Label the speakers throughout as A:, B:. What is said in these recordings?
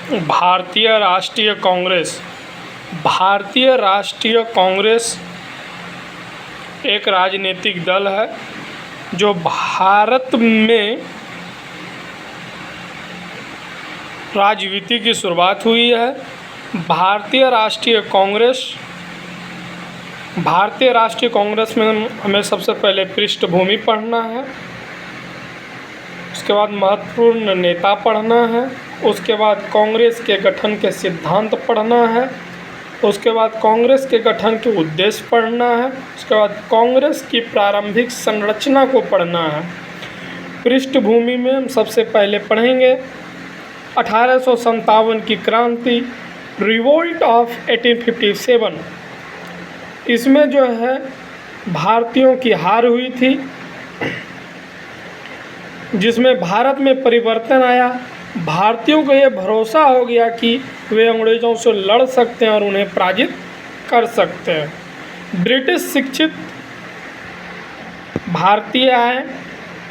A: भारतीय राष्ट्रीय कांग्रेस एक राजनीतिक दल है जो भारत में राजनीति की शुरुआत हुई है। भारतीय राष्ट्रीय कांग्रेस में हमें सबसे पहले पृष्ठभूमि पढ़ना है, उसके बाद महत्वपूर्ण नेता पढ़ना है, उसके बाद कांग्रेस के गठन के सिद्धांत पढ़ना है, उसके बाद कांग्रेस के गठन के उद्देश्य पढ़ना है, उसके बाद कांग्रेस की प्रारंभिक संरचना को पढ़ना है। पृष्ठभूमि में हम सबसे पहले पढ़ेंगे 1857 की क्रांति, रिवोल्ट ऑफ 1857। इसमें जो है भारतीयों की हार हुई थी, जिसमें भारत में परिवर्तन आया। भारतीयों को ये भरोसा हो गया कि वे अंग्रेज़ों से लड़ सकते हैं और उन्हें पराजित कर सकते हैं। ब्रिटिश शिक्षित भारतीय आए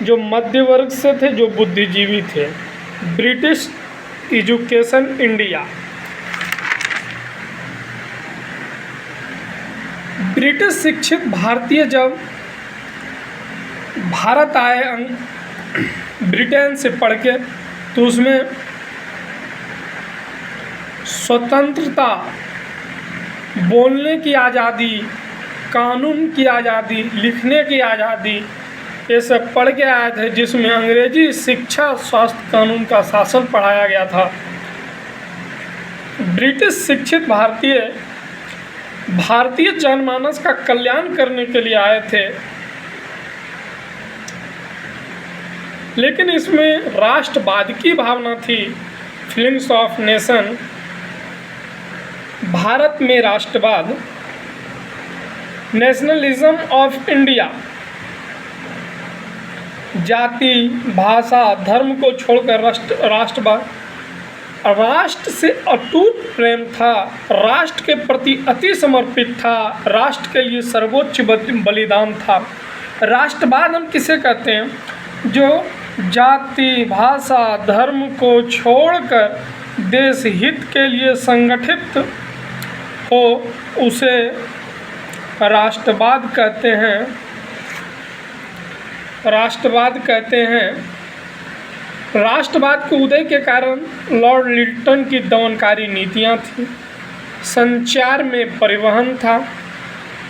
A: जो मध्य वर्ग से थे, जो बुद्धिजीवी थे। British education India. ब्रिटिश शिक्षित भारतीय जब भारत आए ब्रिटेन से पढ़ के, तो उसमें स्वतंत्रता, बोलने की आज़ादी, कानून की आज़ादी, लिखने की आज़ादी, ये सब पढ़ के आए थे, जिसमें अंग्रेजी शिक्षा, स्वास्थ्य, कानून का शासन पढ़ाया गया था। ब्रिटिश शिक्षित भारतीय जनमानस का कल्याण करने के लिए आए थे, लेकिन इसमें राष्ट्रवाद की भावना थी, फीलिंग्स ऑफ नेशन। भारत में राष्ट्रवाद, नेशनलिज्म ऑफ इंडिया, जाति, भाषा, धर्म को छोड़कर राष्ट्रवाद, राष्ट्र से अटूट प्रेम था, राष्ट्र के प्रति अति समर्पित था, राष्ट्र के लिए सर्वोच्च बलिदान था। राष्ट्रवाद हम किसे कहते हैं? जो जाति, भाषा, धर्म को छोड़कर देश हित के लिए संगठित हो, उसे राष्ट्रवाद कहते हैं। राष्ट्रवाद के उदय के कारण लॉर्ड लिटन की दमनकारी नीतियां थीं, संचार में परिवहन था,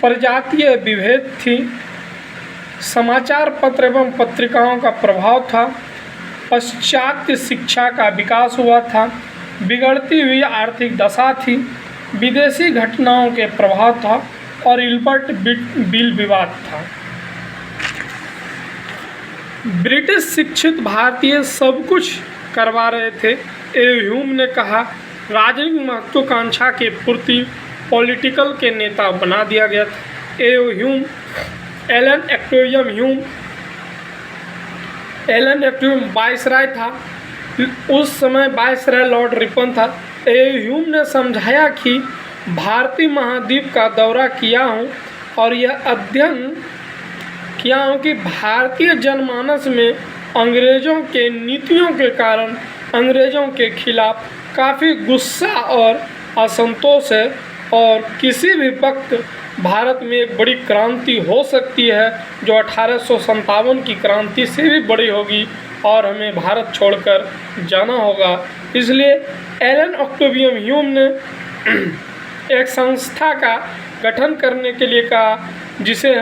A: प्रजातीय विभेद थी, समाचार पत्र एवं पत्रिकाओं का प्रभाव था, पाश्चात्य शिक्षा का विकास हुआ था, बिगड़ती हुई आर्थिक दशा थी, विदेशी घटनाओं के प्रभाव था और इल्बर्ट बिल विवाद था। ब्रिटिश शिक्षित भारतीय सब कुछ करवा रहे थे। ह्यूम ने कहा, राजनीतिक महत्वाकांक्षा के पूर्ति पॉलिटिकल के नेता बना दिया गया था। ह्यूम, एलन एक्टिव वाइसराय था, उस समय वाइसराय लॉर्ड रिपन था। ह्यूम ने समझाया कि भारतीय महाद्वीप का दौरा किया हूँ और यह अध्ययन किया हूँ कि भारतीय जनमानस में अंग्रेज़ों के नीतियों के कारण अंग्रेज़ों के खिलाफ काफ़ी गुस्सा और असंतोष है और किसी भी वक्त भारत में एक बड़ी क्रांति हो सकती है, जो 1857 की क्रांति से भी बड़ी होगी और हमें भारत छोड़कर जाना होगा। इसलिए एलन ऑक्टेवियन ह्यूम ने एक संस्था का गठन करने के लिए कहा, जिसे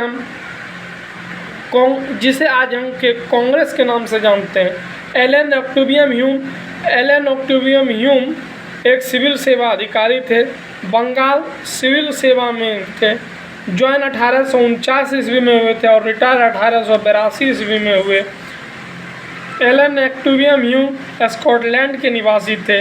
A: आज हम के कांग्रेस के नाम से जानते हैं। एलन ऑक्टेवियन ह्यूम एक सिविल सेवा अधिकारी थे, बंगाल सिविल सेवा में थे। ज्वाइन 1849 ईस्वी में हुए थे और रिटायर 1882 ईस्वी में हुए। एलन ऑक्टेवियन ह्यूम स्कॉटलैंड के निवासी थे।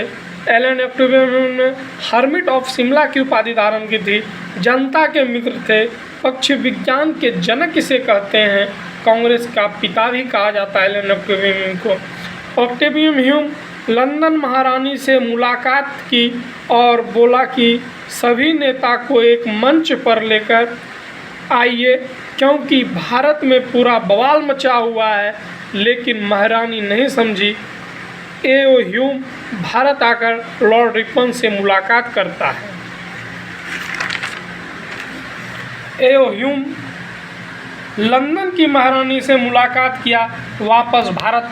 A: एलन ऑक्टेवियन ह्यूम ने हर्मिट ऑफ शिमला की उपाधि धारण की थी। जनता के मित्र थे, पक्षी विज्ञान के जनक इसे कहते हैं, कांग्रेस का पिता भी कहा जाता है एलन ऑक्टेवियन ह्यूम को। ऑक्टेवियन ह्यूम लंदन महारानी से मुलाकात की और बोला कि सभी नेता को एक मंच पर लेकर आइए, क्योंकि भारत में पूरा बवाल मचा हुआ है। लेकिन महारानी नहीं समझी एओ ह्यूम भारत आकर लॉर्ड रिपन से मुलाकात करता है। एओ ह्यूम लंदन की महारानी से मुलाकात किया, वापस भारत